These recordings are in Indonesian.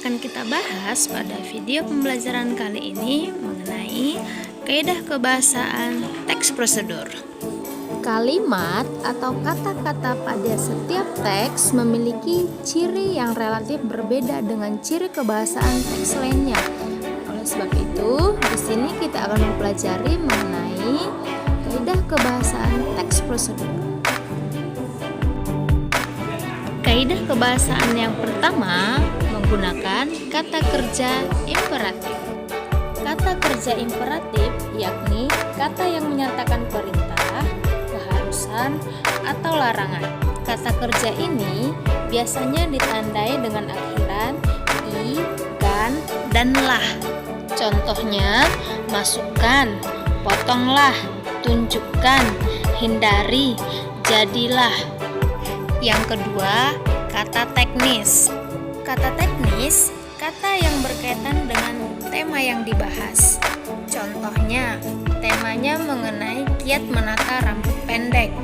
akan kita bahas pada video pembelajaran kali ini mengenai kaidah kebahasaan teks prosedur. Kalimat atau kata-kata pada setiap teks memiliki ciri yang relatif berbeda dengan ciri kebahasaan teks lainnya. Oleh sebab itu, di sini kita akan mempelajari mengenai kaidah kebahasaan teks prosedur. Kaidah kebahasaan yang pertama menggunakan kata kerja imperatif. Kata kerja imperatif yakni kata yang menyatakan perintah, keharusan, atau larangan. Kata kerja ini biasanya ditandai dengan akhiran i, kan, dan lah. Contohnya, masukkan, potonglah, tunjukkan, hindari, jadilah. Yang kedua, kata teknis. Kata teknis, kata yang berkaitan dengan tema yang dibahas. Contohnya, temanya mengenai kiat menata rambut pendek.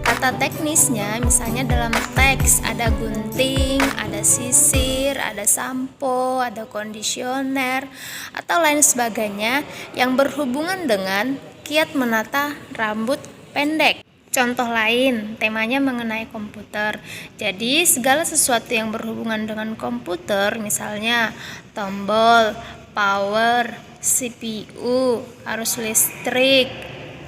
Kata teknisnya misalnya dalam teks ada gunting, ada sisir, ada sampo, ada kondisioner, atau lain sebagainya yang berhubungan dengan kiat menata rambut pendek. Contoh lain, temanya mengenai komputer. Jadi, segala sesuatu yang berhubungan dengan komputer, misalnya tombol, power, CPU, arus listrik,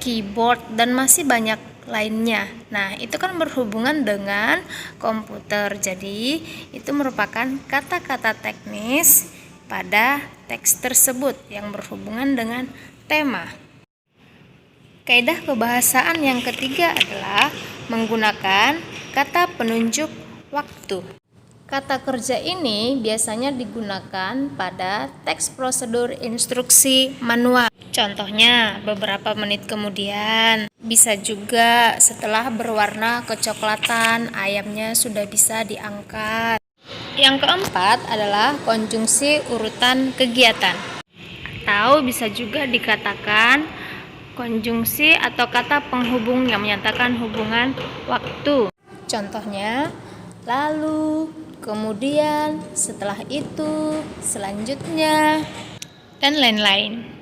keyboard, dan masih banyak lainnya. Nah, itu kan berhubungan dengan komputer. Jadi, itu merupakan kata-kata teknis pada teks tersebut yang berhubungan dengan tema. Kaidah kebahasaan yang ketiga adalah menggunakan kata penunjuk waktu. Kata kerja ini biasanya digunakan pada teks prosedur instruksi manual. Contohnya, beberapa menit kemudian. Bisa juga setelah berwarna kecoklatan, ayamnya sudah bisa diangkat. Yang keempat adalah konjungsi urutan kegiatan. Atau bisa juga dikatakan konjungsi atau kata penghubung yang menyatakan hubungan waktu. Contohnya, lalu, kemudian, setelah itu, selanjutnya, dan lain-lain.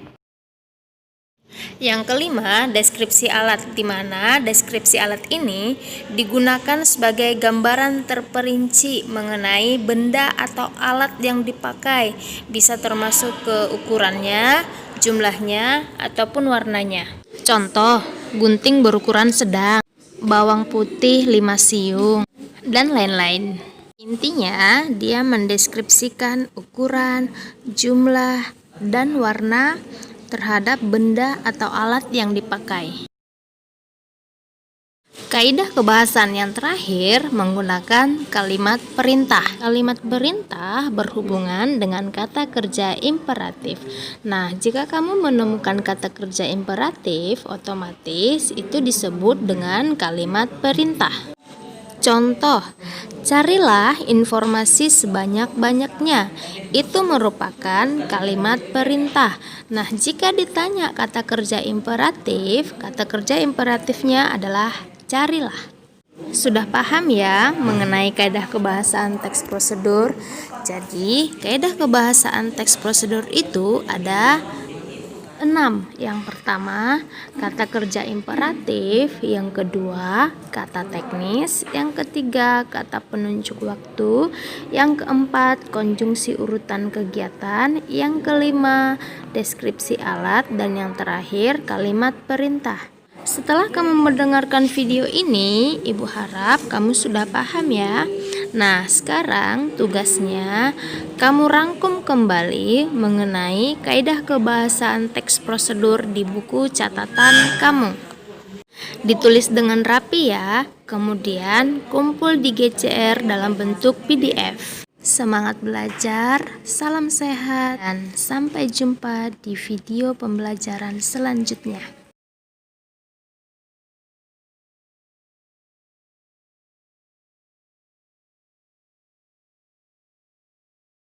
Yang kelima, deskripsi alat, di mana deskripsi alat ini digunakan sebagai gambaran terperinci mengenai benda atau alat yang dipakai, bisa termasuk ke ukurannya, jumlahnya, ataupun warnanya. Contoh, gunting berukuran sedang, bawang putih 5 siung, dan lain-lain. Intinya, dia mendeskripsikan ukuran, jumlah, dan warna terhadap benda atau alat yang dipakai. Kaidah kebahasaan yang terakhir menggunakan kalimat perintah. Kalimat perintah berhubungan dengan kata kerja imperatif. Nah, jika kamu menemukan kata kerja imperatif, otomatis itu disebut dengan kalimat perintah. Contoh, carilah informasi sebanyak-banyaknya. Itu merupakan kalimat perintah. Nah, jika ditanya kata kerja imperatif, kata kerja imperatifnya adalah carilah. Sudah paham ya mengenai kaidah kebahasaan teks prosedur? Jadi, kaidah kebahasaan teks prosedur itu ada 6. Yang pertama, kata kerja imperatif. Yang kedua, kata teknis. Yang ketiga, kata penunjuk waktu. Yang keempat, konjungsi urutan kegiatan. Yang kelima, deskripsi alat. Dan yang terakhir, kalimat perintah. Setelah kamu mendengarkan video ini, Ibu harap kamu sudah paham ya. Nah, sekarang tugasnya kamu rangkum kembali mengenai kaidah kebahasaan teks prosedur di buku catatan kamu. Ditulis dengan rapi ya, kemudian kumpul di GCR dalam bentuk PDF. Semangat belajar, salam sehat, dan sampai jumpa di video pembelajaran selanjutnya.